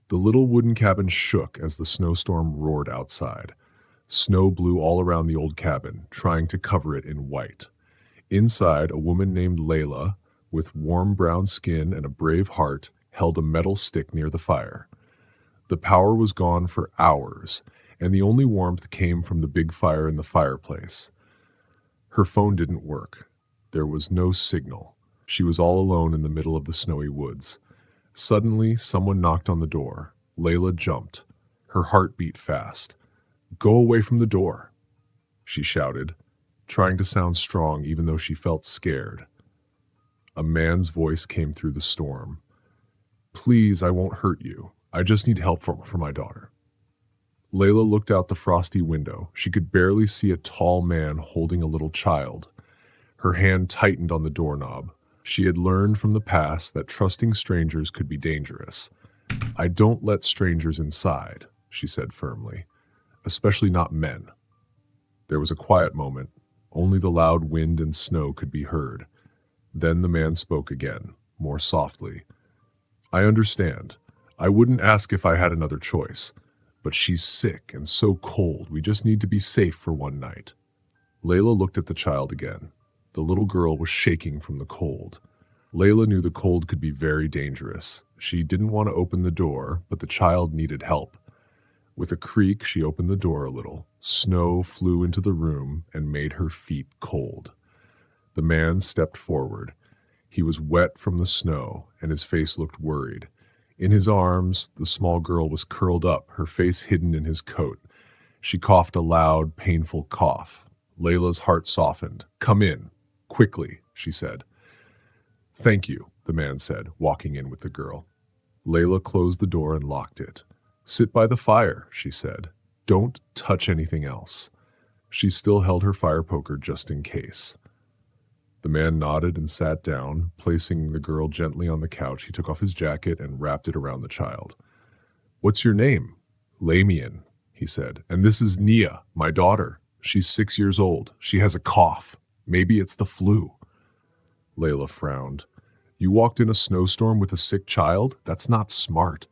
The little wooden cabin shook as the snowstorm roared outside. Snow blew all around the old cabin, trying to cover it in white. Inside, a woman named Layla, with warm brown skin and a brave heart, held a metal stick near the fire. The power was gone for hours, and the only warmth came from the big fire in the fireplace. Her phone didn't work. There was no signal. She was all alone in the middle of the snowy woods. Suddenly, someone knocked on the door. Layla jumped. Her heart beat fast. "Go away from the door," she shouted, trying to sound strong even though she felt scared. A man's voice came through the storm. "Please, I won't hurt you. I just need help for my daughter." Layla looked out the frosty window. She could barely see a tall man holding a little child. Her hand tightened on the doorknob. She had learned from the past that trusting strangers could be dangerous. "I don't let strangers inside," she said firmly, "especially not men." There was a quiet moment. Only the loud wind and snow could be heard. Then the man spoke again, more softly. "I understand. I wouldn't ask if I had another choice. But she's sick and so cold. We just need to be safe for one night." Layla looked at the child again. The little girl was shaking from the cold. Layla knew the cold could be very dangerous. She didn't want to open the door, but the child needed help. With a creak, she opened the door a little. Snow flew into the room and made her feet cold. The man stepped forward. He was wet from the snow, and his face looked worried. In his arms, the small girl was curled up, her face hidden in his coat. She coughed a loud, painful cough. Layla's heart softened. "Come in. Quickly," she said. "Thank you," the man said, walking in with the girl. Layla closed the door and locked it. "Sit by the fire," she said. "Don't touch anything else." She still held her fire poker just in case. The man nodded and sat down. Placing the girl gently on the couch, he took off his jacket and wrapped it around the child. "What's your name?" "Lamian," he said. "And this is Nia, my daughter. She's 6 years old. She has a cough. Maybe it's the flu." Layla frowned. "You walked in a snowstorm with a sick child? That's not smart."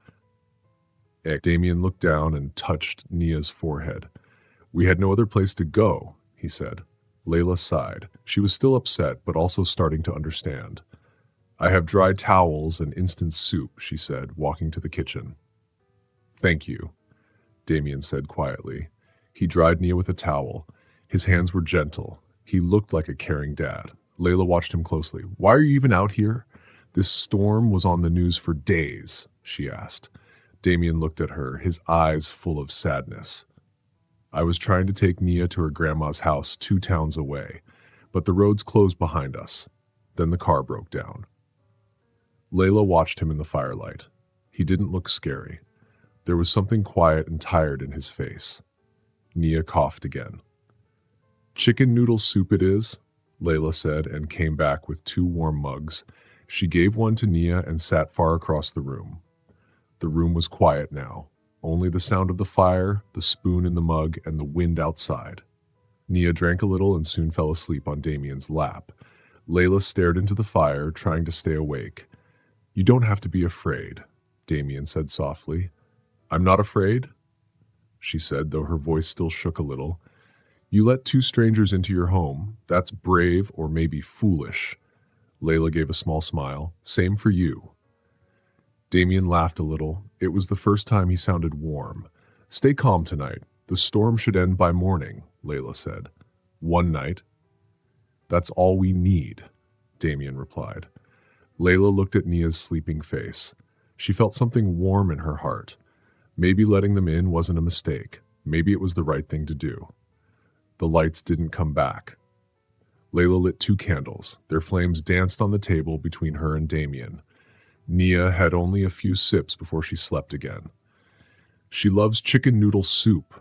Damien looked down and touched Nia's forehead. "We had no other place to go," he said. Layla sighed. She was still upset, but also starting to understand. "I have dry towels and instant soup," she said, walking to the kitchen. "Thank you," Damien said quietly. He dried Nia with a towel. His hands were gentle. He looked like a caring dad. Layla watched him closely. "Why are you even out here?" "This storm was on the news for days," she asked. Damien looked at her, his eyes full of sadness. "I was trying to take Nia to her grandma's house 2 towns away, but the roads closed behind us. Then the car broke down." Layla watched him in the firelight. He didn't look scary. There was something quiet and tired in his face. Nia coughed again. "Chicken noodle soup it is," Layla said, and came back with 2 warm mugs. She gave one to Nia and sat far across the room. The room was quiet now. Only the sound of the fire, the spoon in the mug, and the wind outside. Nia drank a little and soon fell asleep on Damien's lap. Layla stared into the fire, trying to stay awake. "You don't have to be afraid," Damien said softly. "I'm not afraid," she said, though her voice still shook a little. "You let 2 strangers into your home. That's brave or maybe foolish." Layla gave a small smile. "Same for you." Damien laughed a little. It was the first time he sounded warm. "Stay calm tonight. The storm should end by morning," Layla said. "One night." "That's all we need," Damien replied. Layla looked at Nia's sleeping face. She felt something warm in her heart. Maybe letting them in wasn't a mistake. Maybe it was the right thing to do. The lights didn't come back. Layla lit 2 candles. Their flames danced on the table between her and Damien. Nia had only a few sips before she slept again. "She loves chicken noodle soup,"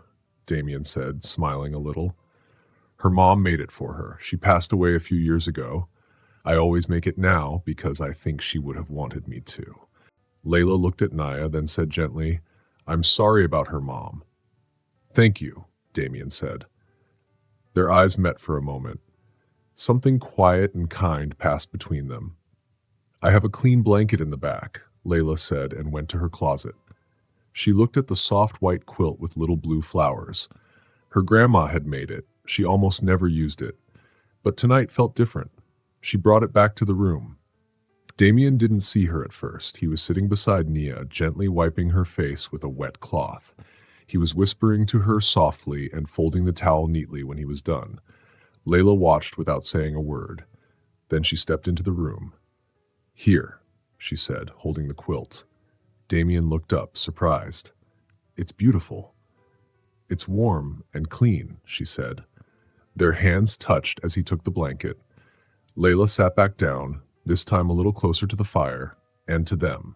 Damien said, smiling a little. "Her mom made it for her. She passed away a few years ago. I always make it now because I think she would have wanted me to." Layla looked at Nia, then said gently, "I'm sorry about her mom." "Thank you," Damien said. Their eyes met for a moment. Something quiet and kind passed between them. "I have a clean blanket in the back," Layla said and went to her closet. She looked at the soft white quilt with little blue flowers. Her grandma had made it. She almost never used it. But tonight felt different. She brought it back to the room. Damien didn't see her at first. He was sitting beside Nia, gently wiping her face with a wet cloth. He was whispering to her softly and folding the towel neatly when he was done. Layla watched without saying a word. Then she stepped into the room. "Here," she said, holding the quilt. Damien looked up, surprised. "It's beautiful." "It's warm and clean," she said. Their hands touched as he took the blanket. Layla sat back down, this time a little closer to the fire, and to them.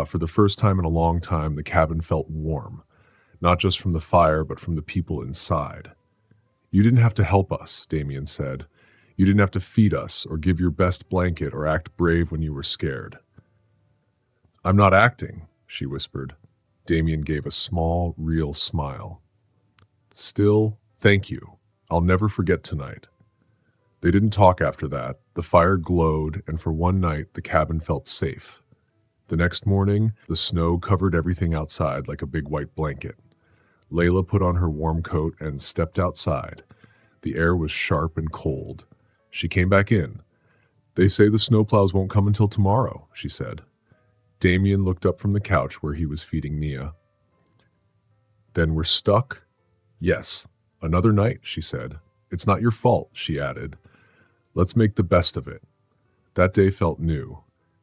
For the first time in a long time, the cabin felt warm, not just from the fire, but from the people inside. "You didn't have to help us," Damien said. "You didn't have to feed us, or give your best blanket, or act brave when you were scared." "I'm not acting," she whispered. Damien gave a small, real smile. "Still, thank you. I'll never forget tonight." They didn't talk after that. The fire glowed, and for one night, the cabin felt safe. The next morning, the snow covered everything outside like a big white blanket. Layla put on her warm coat and stepped outside. The air was sharp and cold. She came back in. "They say the snowplows won't come until tomorrow," she said. Damien looked up from the couch where he was feeding Nia. "Then we're stuck?" "Yes. Another night," she said. "It's not your fault," she added. "Let's make the best of it." That day felt new.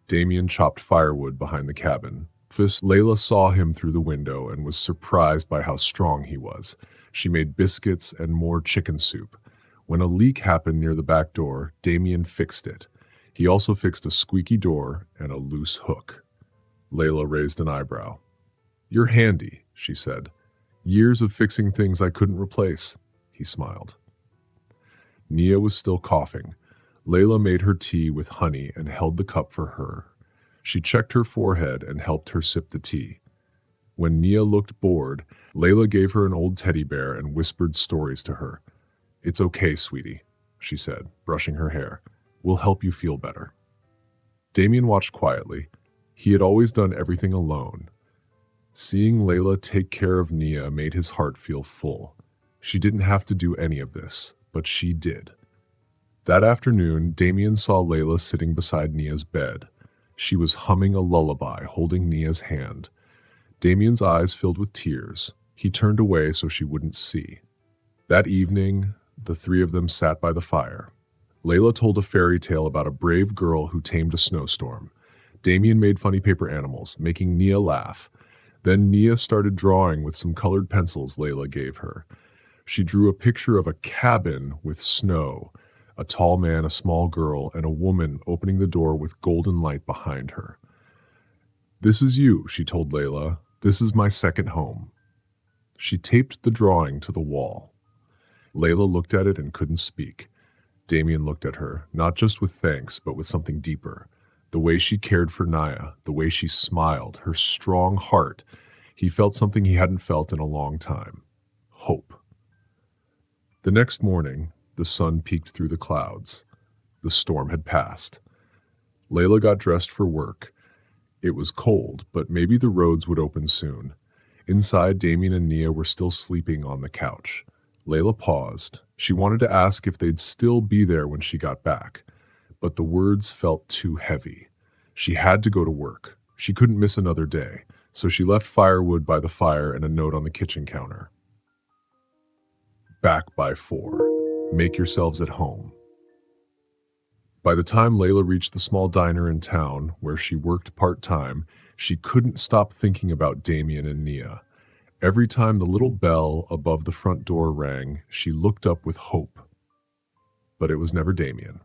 Damien chopped firewood behind the cabin. Layla saw him through the window and was surprised by how strong he was. She made biscuits and more chicken soup. When a leak happened near the back door, Damien fixed it. He also fixed a squeaky door and a loose hook. Layla raised an eyebrow. "You're handy," she said. "Years of fixing things I couldn't replace." He smiled. Nia was still coughing. Layla made her tea with honey and held the cup for her. She checked her forehead and helped her sip the tea. When Nia looked bored, Layla gave her an old teddy bear and whispered stories to her. "It's okay, sweetie," she said, brushing her hair. "We'll help you feel better." Damien watched quietly. He had always done everything alone. Seeing Layla take care of Nia made his heart feel full. She didn't have to do any of this, but she did. That afternoon, Damien saw Layla sitting beside Nia's bed. She was humming a lullaby, holding Nia's hand. Damien's eyes filled with tears. He turned away so she wouldn't see. That evening, the three of them sat by the fire. Layla told a fairy tale about a brave girl who tamed a snowstorm. Damien made funny paper animals, making Nia laugh. Then Nia started drawing with some colored pencils Layla gave her. She drew a picture of a cabin with snow, a tall man, a small girl, and a woman opening the door with golden light behind her. "This is you," she told Layla. "This is my second home." She taped the drawing to the wall. Layla looked at it and couldn't speak. Damien looked at her, not just with thanks, but with something deeper. The way she cared for Nia, the way she smiled, her strong heart. He felt something he hadn't felt in a long time. Hope. The next morning, the sun peeked through the clouds. The storm had passed. Layla got dressed for work. It was cold, but maybe the roads would open soon. Inside, Damien and Nia were still sleeping on the couch. Layla paused. She wanted to ask if they'd still be there when she got back, but the words felt too heavy. She had to go to work. She couldn't miss another day, so she left firewood by the fire and a note on the kitchen counter. "Back by 4. Make yourselves at home." By the time Layla reached the small diner in town, where she worked part-time, she couldn't stop thinking about Damien and Nia. Every time the little bell above the front door rang, she looked up with hope. But it was never Damien.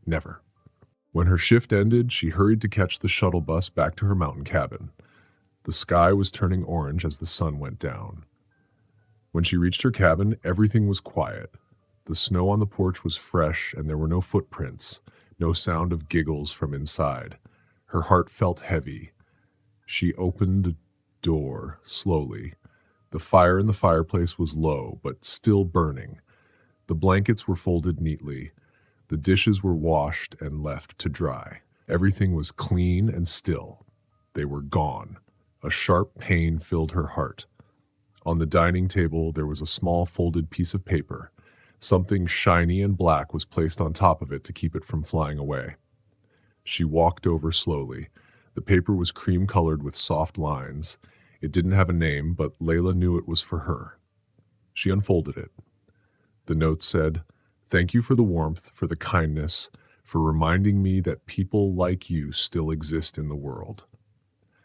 Never. When her shift ended, she hurried to catch the shuttle bus back to her mountain cabin. The sky was turning orange as the sun went down. When she reached her cabin, everything was quiet. The snow on the porch was fresh, and there were no footprints, no sound of giggles from inside. Her heart felt heavy. She opened the door slowly. The fire in the fireplace was low, but still burning. The blankets were folded neatly. The dishes were washed and left to dry. Everything was clean and still. They were gone. A sharp pain filled her heart. On the dining table, there was a small folded piece of paper. Something shiny and black was placed on top of it to keep it from flying away. She walked over slowly. The paper was cream-colored with soft lines. It didn't have a name, but Layla knew it was for her. She unfolded it. The note said, "Thank you for the warmth, for the kindness, for reminding me that people like you still exist in the world.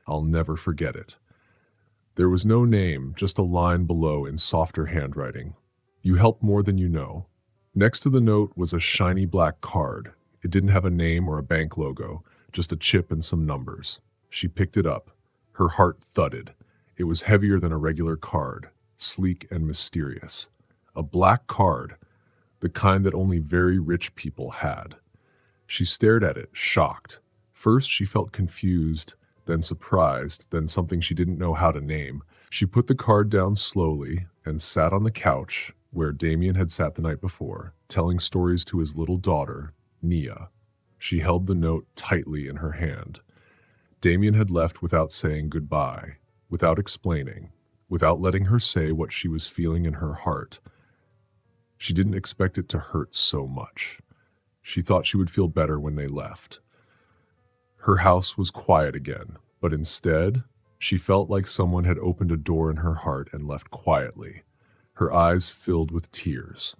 I'll never forget it." There was no name, just a line below in softer handwriting. "You helped more than you know." Next to the note was a shiny black card. It didn't have a name or a bank logo, just a chip and some numbers. She picked it up. Her heart thudded. It was heavier than a regular card, sleek and mysterious. A black card, the kind that only very rich people had. She stared at it, shocked. First, she felt confused, then surprised, then something she didn't know how to name. She put the card down slowly and sat on the couch where Damien had sat the night before, telling stories to his little daughter, Nia. She held the note tightly in her hand. Damien had left without saying goodbye, without explaining, without letting her say what she was feeling in her heart. She didn't expect it to hurt so much. She thought she would feel better when they left. Her house was quiet again, but instead, she felt like someone had opened a door in her heart and left quietly. Her eyes filled with tears.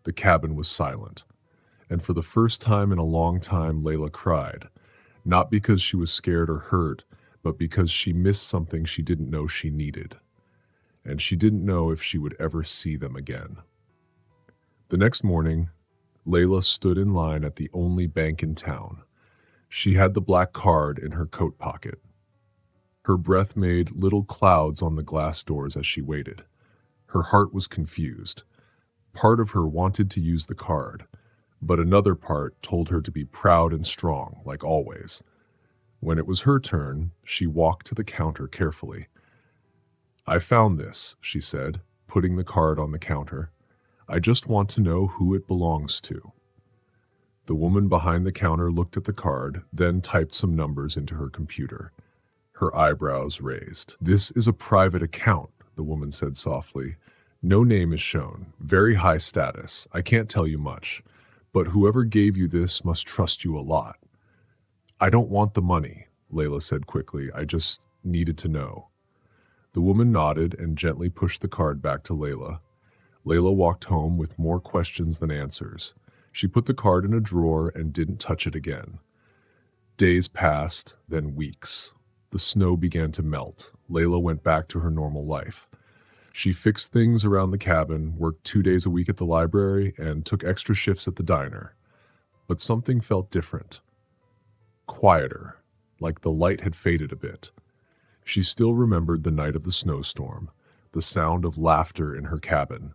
The cabin was silent. And for the first time in a long time, Layla cried. Not because she was scared or hurt, but because she missed something she didn't know she needed. And she didn't know if she would ever see them again. The next morning, Layla stood in line at the only bank in town. She had the black card in her coat pocket. Her breath made little clouds on the glass doors as she waited. Her heart was confused. Part of her wanted to use the card, but another part told her to be proud and strong, like always. When it was her turn, she walked to the counter carefully. "I found this," she said, putting the card on the counter. "I just want to know who it belongs to." The woman behind the counter looked at the card, then typed some numbers into her computer. Her eyebrows raised. "This is a private account," the woman said softly. "No name is shown. Very high status. I can't tell you much. But whoever gave you this must trust you a lot." "I don't want the money," Layla said quickly. "I just needed to know." The woman nodded and gently pushed the card back to Layla. Layla walked home with more questions than answers. She put the card in a drawer and didn't touch it again. Days passed, then weeks. The snow began to melt. Layla went back to her normal life. She fixed things around the cabin, worked 2 days a week at the library, and took extra shifts at the diner. But something felt different. Quieter, like the light had faded a bit. She still remembered the night of the snowstorm, the sound of laughter in her cabin,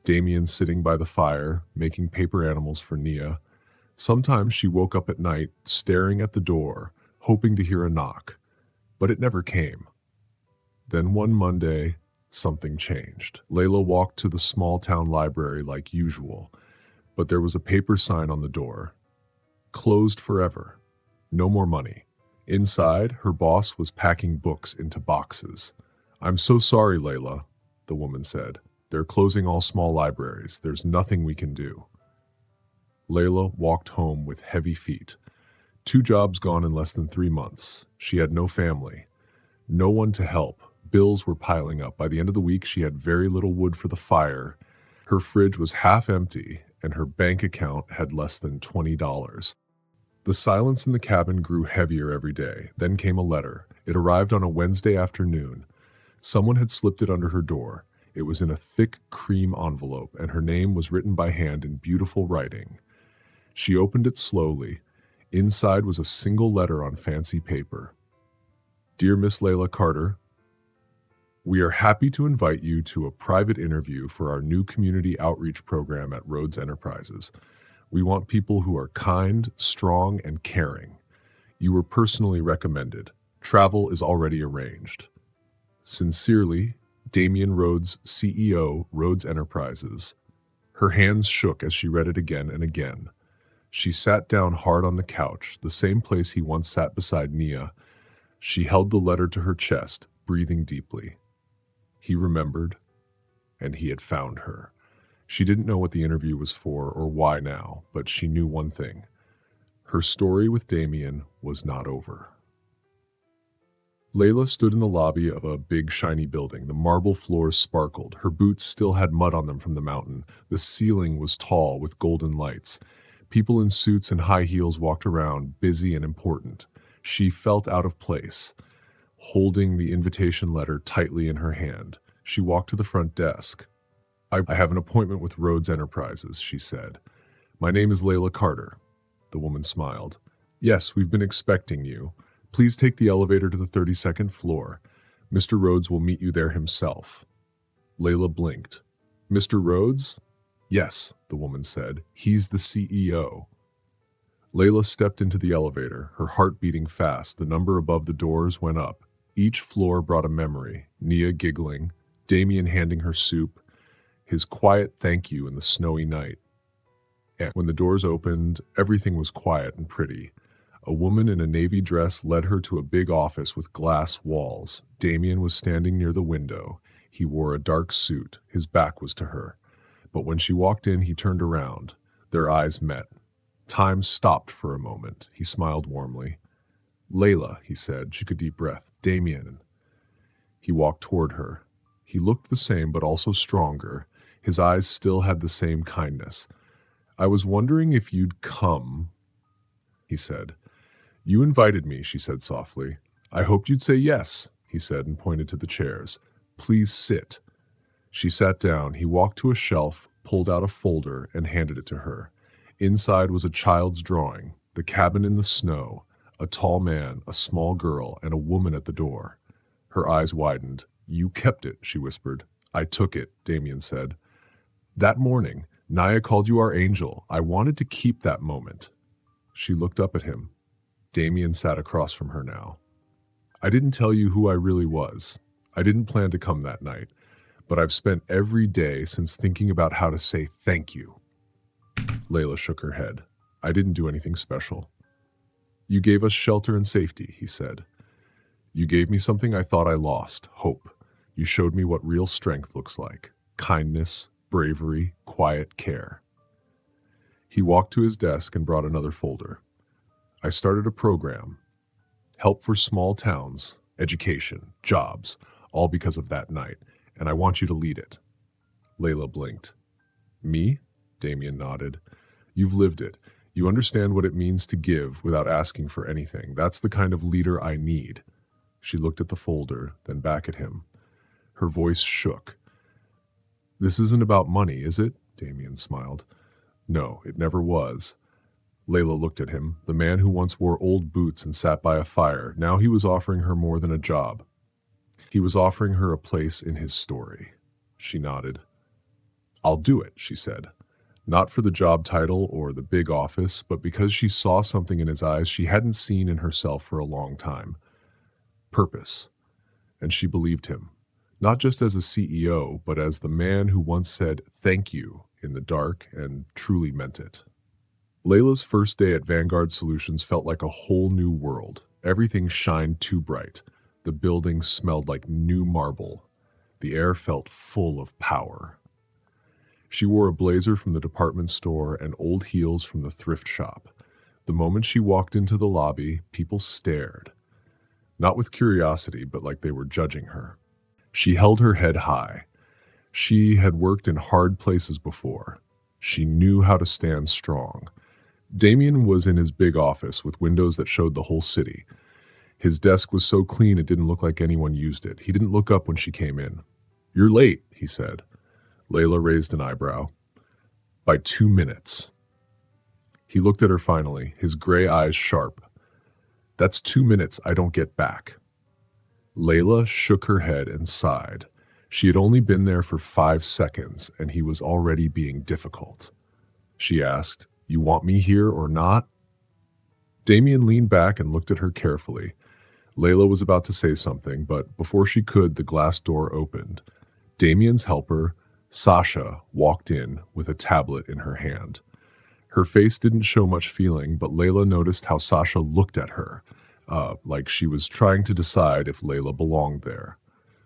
Damien sitting by the fire, making paper animals for Nia. Sometimes she woke up at night, staring at the door, hoping to hear a knock, but it never came. Then one Monday, something changed. Layla walked to the small-town library like usual, but there was a paper sign on the door. Closed forever. No more money. Inside, her boss was packing books into boxes. "I'm so sorry, Layla," the woman said. "They're closing all small libraries. There's nothing we can do." Layla walked home with heavy feet. 2 jobs gone in less than 3 months. She had no family. No one to help. Bills were piling up. By the end of the week, she had very little wood for the fire. Her fridge was half empty, and her bank account had less than $20. The silence in the cabin grew heavier every day. Then came a letter. It arrived on a Wednesday afternoon. Someone had slipped it under her door. It was in a thick cream envelope, and her name was written by hand in beautiful writing. She opened it slowly. Inside was a single letter on fancy paper. "Dear Miss Layla Carter, we are happy to invite you to a private interview for our new community outreach program at Rhodes Enterprises. We want people who are kind, strong, and caring. You were personally recommended. Travel is already arranged. Sincerely, Damien Rhodes, CEO, Rhodes Enterprises." Her hands shook as she read it again and again. She sat down hard on the couch, the same place he once sat beside Nia. She held the letter to her chest, breathing deeply. He remembered, and he had found her. She didn't know what the interview was for or why now, but she knew one thing. Her story with Damien was not over. Layla stood in the lobby of a big, shiny building. The marble floors sparkled. Her boots still had mud on them from the mountain. The ceiling was tall with golden lights. People in suits and high heels walked around, busy and important. She felt out of place, holding the invitation letter tightly in her hand. She walked to the front desk. I have an appointment with Rhodes Enterprises, she said. My name is Layla Carter. The woman smiled. Yes, we've been expecting you. Please take the elevator to the 32nd floor. Mr. Rhodes will meet you there himself. Layla blinked. Mr. Rhodes? Yes, the woman said. He's the CEO. Layla stepped into the elevator, her heart beating fast. The number above the doors went up. Each floor brought a memory. Nia giggling, Damien handing her soup, his quiet thank you in the snowy night. And when the doors opened, everything was quiet and pretty. A woman in a navy dress led her to a big office with glass walls. Damien was standing near the window. He wore a dark suit. His back was to her. But when she walked in, he turned around. Their eyes met. Time stopped for a moment. He smiled warmly. Layla, he said. She could deep breath. Damien. He walked toward her. He looked the same, but also stronger. His eyes still had the same kindness. I was wondering if you'd come, he said. You invited me, she said softly. I hoped you'd say yes, he said and pointed to the chairs. Please sit. She sat down. He walked to a shelf, pulled out a folder, and handed it to her. Inside was a child's drawing, the cabin in the snow, a tall man, a small girl, and a woman at the door. Her eyes widened. You kept it, she whispered. I took it, Damien said. That morning, Naya called you our angel. I wanted to keep that moment. She looked up at him. Damien sat across from her now. I didn't tell you who I really was. I didn't plan to come that night, but I've spent every day since thinking about how to say thank you. Layla shook her head. I didn't do anything special. You gave us shelter and safety, he said. You gave me something I thought I lost, hope. You showed me what real strength looks like. Kindness, bravery, quiet care. He walked to his desk and brought another folder. I started a program. Help for small towns, education, jobs, all because of that night, and I want you to lead it. Layla blinked. Me? Damien nodded. You've lived it. You understand what it means to give without asking for anything. That's the kind of leader I need. She looked at the folder, then back at him. Her voice shook. This isn't about money, is it? Damien smiled. No, it never was. Layla looked at him, the man who once wore old boots and sat by a fire. Now he was offering her more than a job. He was offering her a place in his story. She nodded. I'll do it, she said. Not for the job title or the big office, but because she saw something in his eyes she hadn't seen in herself for a long time. Purpose. And she believed him. Not just as a CEO, but as the man who once said thank you in the dark and truly meant it. Layla's first day at Vanguard Solutions felt like a whole new world. Everything shined too bright. The building smelled like new marble. The air felt full of power. She wore a blazer from the department store and old heels from the thrift shop. The moment she walked into the lobby, people stared. Not with curiosity, but like they were judging her. She held her head high. She had worked in hard places before. She knew how to stand strong. Damien was in his big office with windows that showed the whole city. His desk was so clean it didn't look like anyone used it. He didn't look up when she came in. You're late, he said. Layla raised an eyebrow. By 2 minutes. He looked at her finally, his gray eyes sharp. That's 2 minutes I don't get back. Layla shook her head and sighed. She had only been there for 5 seconds, and he was already being difficult. She asked, You want me here or not? Damien leaned back and looked at her carefully. Layla was about to say something, but before she could, the glass door opened. Damien's helper, Sasha, walked in with a tablet in her hand. Her face didn't show much feeling, but Layla noticed how Sasha looked at her, like she was trying to decide if Layla belonged there.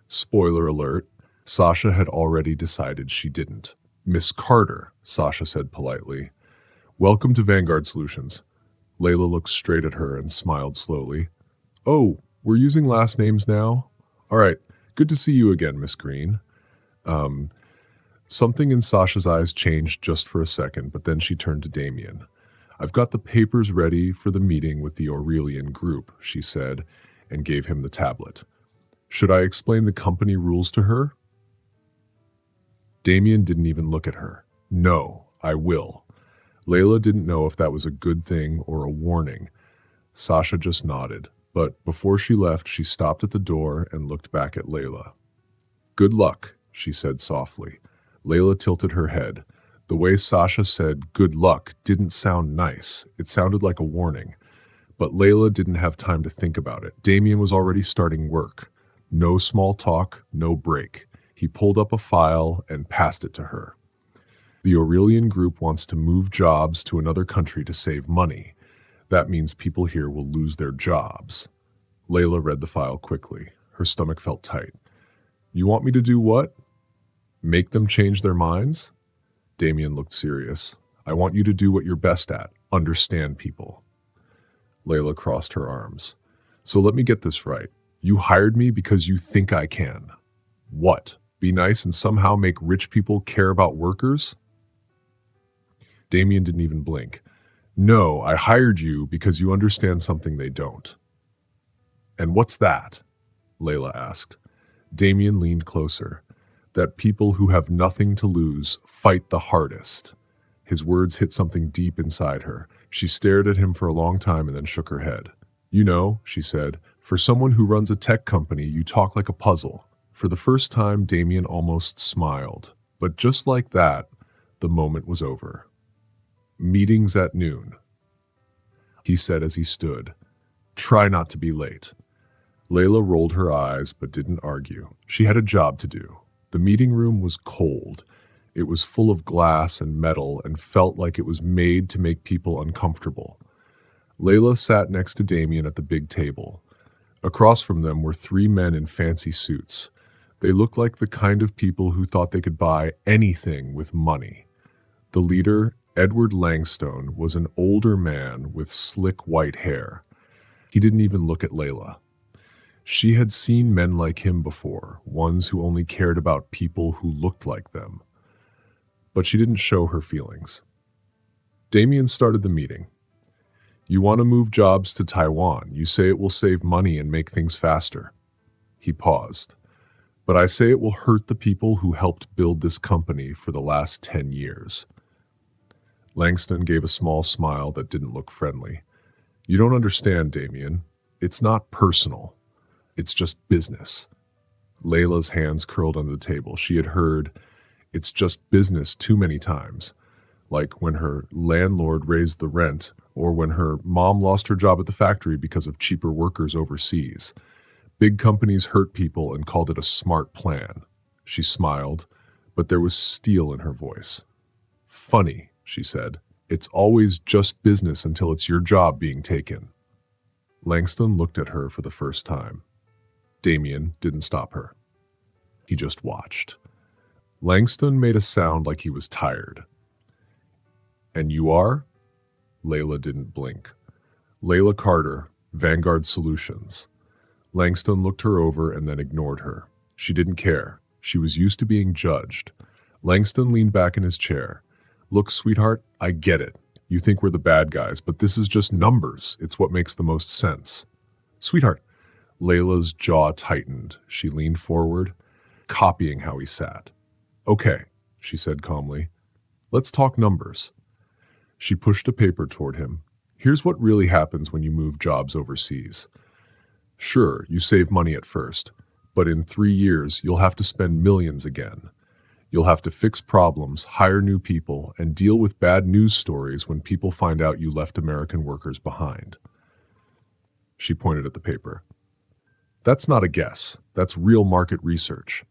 Spoiler alert, Sasha had already decided she didn't. Miss Carter, Sasha said politely. Welcome to Vanguard Solutions. Layla looked straight at her and smiled slowly. Oh, we're using last names now? All right, good to see you again, Miss Green. Um, Something in Sasha's eyes changed just for a second, but then she turned to Damien. I've got the papers ready for the meeting with the Aurelian group, she said, and gave him the tablet. Should I explain the company rules to her? Damien didn't even look at her. No, I will. Layla didn't know if that was a good thing or a warning. Sasha just nodded, but before she left, she stopped at the door and looked back at Layla. Good luck, she said softly. Layla tilted her head. The way Sasha said good luck didn't sound nice. It sounded like a warning. But Layla didn't have time to think about it. Damien was already starting work. No small talk, no break. He pulled up a file and passed it to her. The Aurelian group wants to move jobs to another country to save money. That means people here will lose their jobs. Layla read the file quickly. Her stomach felt tight. You want me to do what? Make them change their minds? Damien looked serious. I want you to do what you're best at. Understand people. Layla crossed her arms. So let me get this right. You hired me because you think I can. What? Be nice and somehow make rich people care about workers? Damien didn't even blink. No, I hired you because you understand something they don't. And what's that? Layla asked. Damien leaned closer. That people who have nothing to lose fight the hardest. His words hit something deep inside her. She stared at him for a long time and then shook her head. You know, she said, for someone who runs a tech company, you talk like a puzzle. For the first time, Damien almost smiled. But just like that, the moment was over. Meetings at noon, he said as he stood. Try not to be late. Layla rolled her eyes but didn't argue. She had a job to do. The meeting room was cold. It was full of glass and metal and felt like it was made to make people uncomfortable. Layla sat next to Damien at the big table. Across from them were three men in fancy suits. They looked like the kind of people who thought they could buy anything with money. The leader, Edward Langstone, was an older man with slick white hair. He didn't even look at Layla. She had seen men like him before, ones who only cared about people who looked like them. But she didn't show her feelings. Damien started the meeting. You want to move jobs to Taiwan. You say it will save money and make things faster. He paused. But I say it will hurt the people who helped build this company for the last 10 years. Langston gave a small smile that didn't look friendly. You don't understand, Damien. It's not personal. It's just business. Layla's hands curled under the table. She had heard, it's just business too many times. Like when her landlord raised the rent, or when her mom lost her job at the factory because of cheaper workers overseas. Big companies hurt people and called it a smart plan. She smiled, but there was steel in her voice. Funny, she said. It's always just business until it's your job being taken. Langston looked at her for the first time. Damien didn't stop her. He just watched. Langston made a sound like he was tired. And you are? Layla didn't blink. Layla Carter, Vanguard Solutions. Langston looked her over and then ignored her. She didn't care. She was used to being judged. Langston leaned back in his chair. Look, sweetheart, I get it. You think we're the bad guys, but this is just numbers. It's what makes the most sense. Sweetheart. Layla's jaw tightened. She leaned forward, copying how he sat. Okay, she said calmly. Let's talk numbers. She pushed a paper toward him. Here's what really happens when you move jobs overseas. Sure, you save money at first, but in 3 years, you'll have to spend millions again. You'll have to fix problems, hire new people, and deal with bad news stories when people find out you left American workers behind. She pointed at the paper. That's not a guess. That's real market research.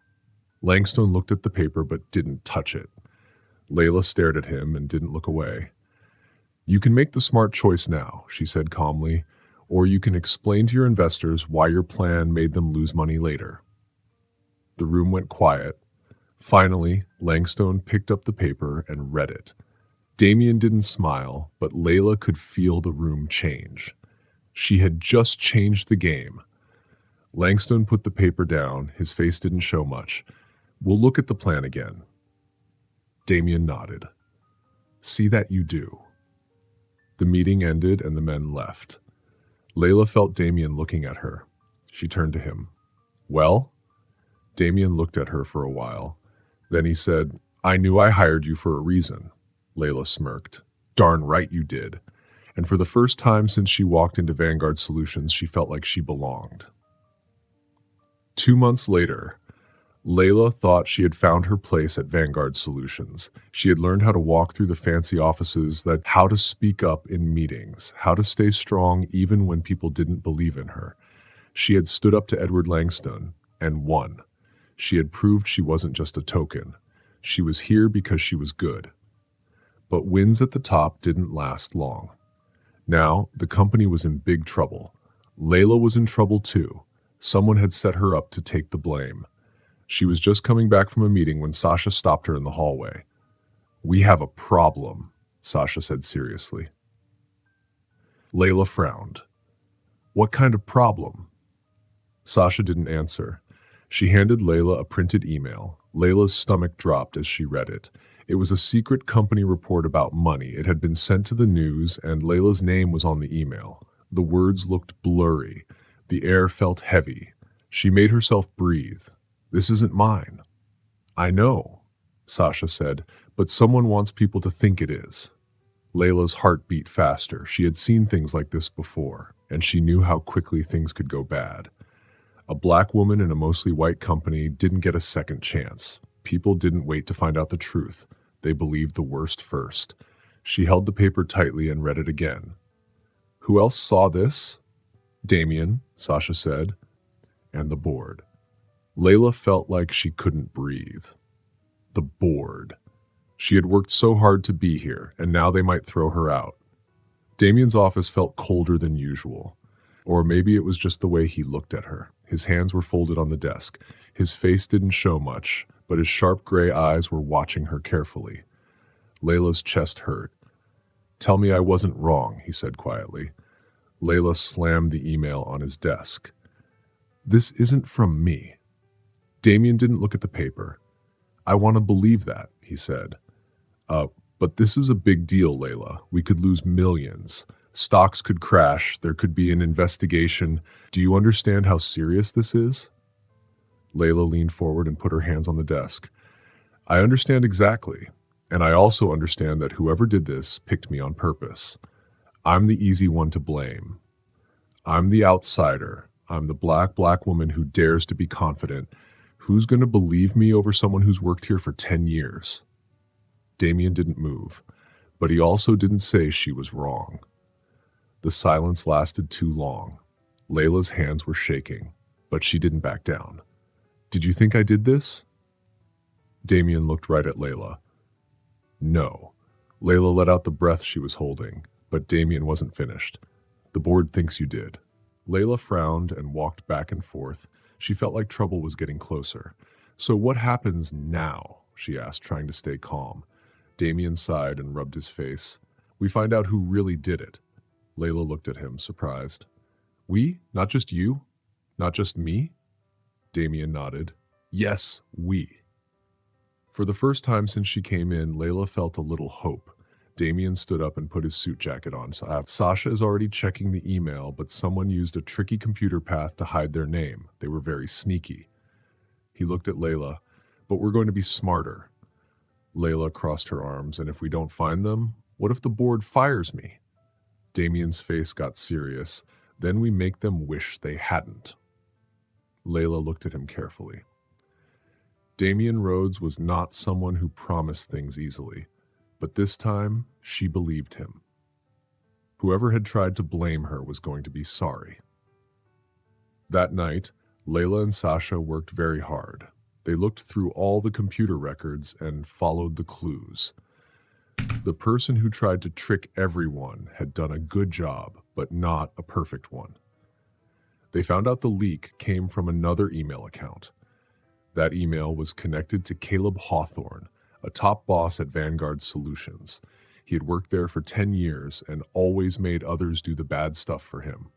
Langstone looked at the paper but didn't touch it. Layla stared at him and didn't look away. You can make the smart choice now, she said calmly, or you can explain to your investors why your plan made them lose money later. The room went quiet. Finally, Langstone picked up the paper and read it. Damien didn't smile, but Layla could feel the room change. She had just changed the game. Langstone put the paper down. His face didn't show much. "We'll look at the plan again." Damien nodded. "See that you do." The meeting ended and the men left. Layla felt Damien looking at her. She turned to him. "Well?" Damien looked at her for a while. Then he said, "I knew I hired you for a reason." Layla smirked. "Darn right you did." And for the first time since she walked into Vanguard Solutions, she felt like she belonged. 2 months later, Layla thought she had found her place at Vanguard Solutions. She had learned how to walk through the fancy offices, how to speak up in meetings, how to stay strong even when people didn't believe in her. She had stood up to Edward Langstone and won. She had proved she wasn't just a token. She was here because she was good. But wins at the top didn't last long. Now, the company was in big trouble. Layla was in trouble too. Someone had set her up to take the blame. She was just coming back from a meeting when Sasha stopped her in the hallway. "We have a problem," Sasha said seriously. Layla frowned. "What kind of problem?" Sasha didn't answer. She handed Layla a printed email. Layla's stomach dropped as she read it. It was a secret company report about money. It had been sent to the news, and Layla's name was on the email. The words looked blurry. The air felt heavy. She made herself breathe. "This isn't mine." "I know," Sasha said, "but someone wants people to think it is." Layla's heart beat faster. She had seen things like this before, and she knew how quickly things could go bad. A black woman in a mostly white company didn't get a second chance. People didn't wait to find out the truth. They believed the worst first. She held the paper tightly and read it again. "Who else saw this?" "Damien," Sasha said, "and the board." Layla felt like she couldn't breathe. The board. She had worked so hard to be here, and now they might throw her out. Damien's office felt colder than usual. Or maybe it was just the way he looked at her. His hands were folded on the desk. His face didn't show much, but his sharp gray eyes were watching her carefully. Layla's chest hurt. "Tell me I wasn't wrong," he said quietly. Layla slammed the email on his desk. "This isn't from me." Damien didn't look at the paper. "I want to believe that," he said. But this is a big deal, Layla. We could lose millions. Stocks could crash. There could be an investigation. Do you understand how serious this is?" Layla leaned forward and put her hands on the desk. "I understand exactly. And I also understand that whoever did this picked me on purpose. I'm the easy one to blame. I'm the outsider. I'm the black woman who dares to be confident. Who's going to believe me over someone who's worked here for 10 years? Damien didn't move, but he also didn't say she was wrong. The silence lasted too long. Layla's hands were shaking, but she didn't back down. "Did you think I did this?" Damien looked right at Layla. "No." Layla let out the breath she was holding, but Damien wasn't finished. "The board thinks you did." Layla frowned and walked back and forth. She felt like trouble was getting closer. "So what happens now?" she asked, trying to stay calm. Damien sighed and rubbed his face. "We find out who really did it." Layla looked at him, surprised. "We? Not just you? Not just me?" Damien nodded. "Yes, we." For the first time since she came in, Layla felt a little hope. Damien stood up and put his suit jacket on. Sasha is already checking the email, but someone used a tricky computer path to hide their name. They were very sneaky. He looked at Layla. "But we're going to be smarter." Layla crossed her arms. "And if we don't find them, what if the board fires me?" Damien's face got serious. "Then we make them wish they hadn't." Layla looked at him carefully. Damien Rhodes was not someone who promised things easily, but this time she believed him. Whoever had tried to blame her was going to be sorry. That night, Layla and Sasha worked very hard. They looked through all the computer records and followed the clues. The person who tried to trick everyone had done a good job, but not a perfect one. They found out the leak came from another email account. That email was connected to Caleb Hawthorne, a top boss at Vanguard Solutions. He had worked there for 10 years and always made others do the bad stuff for him.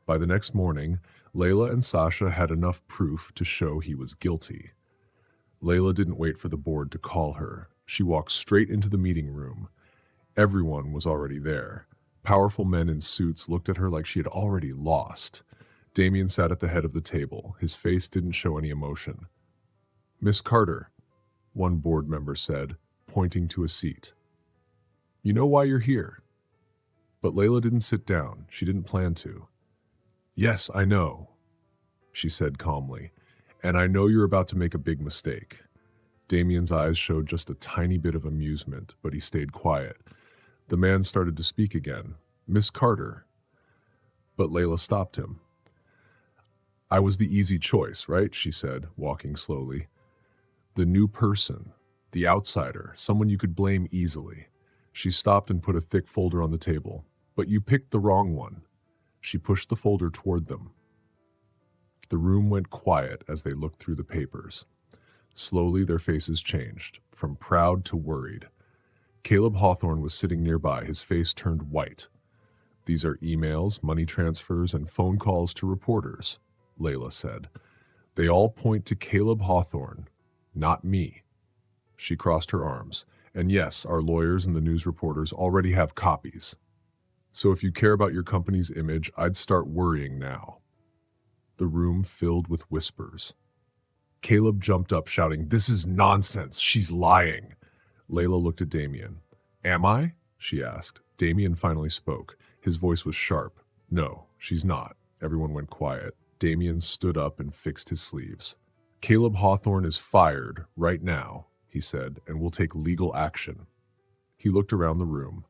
By the next morning, Layla and Sasha had enough proof to show he was guilty. Layla didn't wait for the board to call her. She walked straight into the meeting room. Everyone was already there. Powerful men in suits looked at her like she had already lost. Damien sat at the head of the table. His face didn't show any emotion. "Miss Carter," one board member said, pointing to a seat. "You know why you're here." But Layla didn't sit down. She didn't plan to. "Yes, I know," she said calmly, "and I know you're about to make a big mistake." Damien's eyes showed just a tiny bit of amusement, but he stayed quiet. The man started to speak again. "Miss Carter." But Layla stopped him. "I was the easy choice, right?" she said, walking slowly. "The new person, the outsider, someone you could blame easily." She stopped and put a thick folder on the table. "But you picked the wrong one." She pushed the folder toward them. The room went quiet as they looked through the papers. Slowly, their faces changed, from proud to worried. Caleb Hawthorne was sitting nearby, his face turned white. "These are emails, money transfers, and phone calls to reporters," Layla said. "They all point to Caleb Hawthorne, not me." She crossed her arms. "And yes, our lawyers and the news reporters already have copies. So if you care about your company's image, I'd start worrying now." The room filled with whispers. Caleb jumped up, shouting, "This is nonsense. She's lying." Layla looked at Damien. "Am I?" she asked. Damien finally spoke. His voice was sharp. "No, she's not." Everyone went quiet. Damien stood up and fixed his sleeves. "Caleb Hawthorne is fired right now," he said, "and will take legal action." He looked around the room.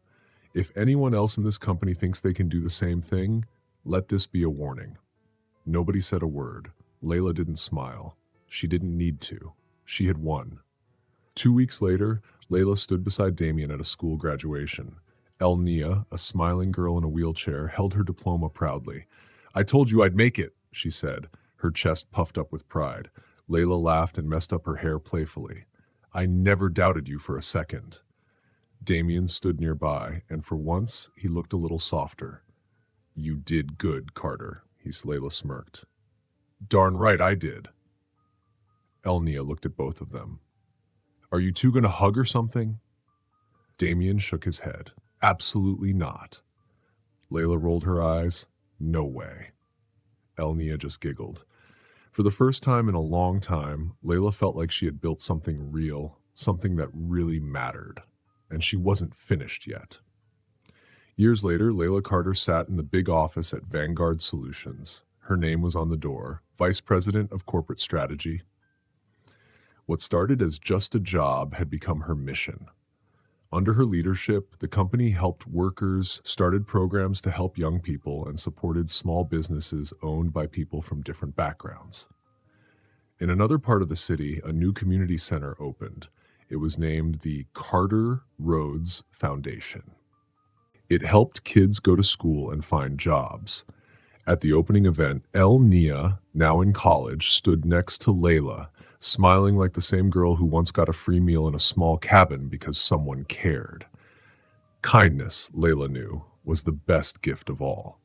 "If anyone else in this company thinks they can do the same thing, let this be a warning." Nobody said a word. Layla didn't smile. She didn't need to. She had won. 2 weeks later, Layla stood beside Damien at a school graduation. Elnia, a smiling girl in a wheelchair, held her diploma proudly. "I told you I'd make it," she said, her chest puffed up with pride. Layla laughed and messed up her hair playfully. "I never doubted you for a second." Damien stood nearby, and for once, he looked a little softer. "You did good, Carter," Layla smirked. "Darn right I did." Elnia looked at both of them. "Are you two going to hug or something?" Damien shook his head. "Absolutely not." Layla rolled her eyes. "No way." Elnia just giggled. For the first time in a long time, Layla felt like she had built something real, something that really mattered. And she wasn't finished yet. Years later, Layla Carter sat in the big office at Vanguard Solutions. Her name was on the door, Vice President of Corporate Strategy. What started as just a job had become her mission. Under her leadership, the company helped workers, started programs to help young people, and supported small businesses owned by people from different backgrounds. In another part of the city, a new community center opened. It was named the Carter Rhodes Foundation. It helped kids go to school and find jobs. At the opening event, Elnia, now in college, stood next to Layla, smiling like the same girl who once got a free meal in a small cabin because someone cared. Kindness, Layla knew, was the best gift of all.